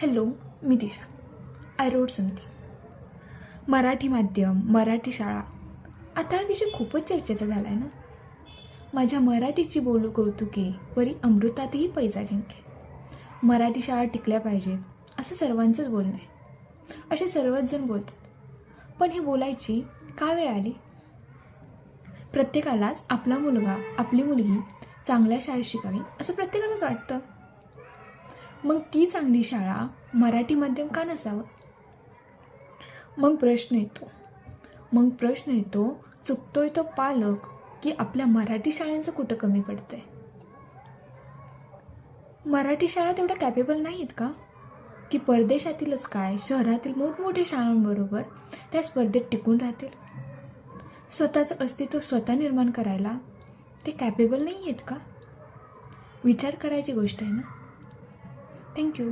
Hello, me Disha. I rot something. Marathi माध्यम, मराठी शाळा, आता हा विषय खूपच चर्चेचा झाला आहे ना. माझ्या मराठीची बोलू कौतुके, परी अमृतातही पैजा जिंके. मराठी शाळा टिकल्या पाहिजेत असं सर्वांचंच बोलणं आहे. असे सर्वच जण बोलतात. पण हे बोलायची का वेळ आली? प्रत्येकालाच आपला मुलगा, आपली मुलगी चांगल्या शाळेत शिकावी असं प्रत्येकालाच वाटतं. मग ती चांगली शाळा मराठी माध्यम का नसावं? मग प्रश्न येतो, चुकतोय तो पालक की आपल्या मराठी शाळांचं कुठं कमी पडतंय? मराठी शाळा तेवढ्या कॅपेबल नाहीत का की परदेशातीलच काय शहरातील मोठमोठ्या शाळांबरोबर त्या स्पर्धेत टिकून राहतील? स्वतःचं अस्तित्व स्वतः निर्माण करायला ते कॅपेबल नाही आहेत का? विचार करायची गोष्ट आहे ना. थँक्यू.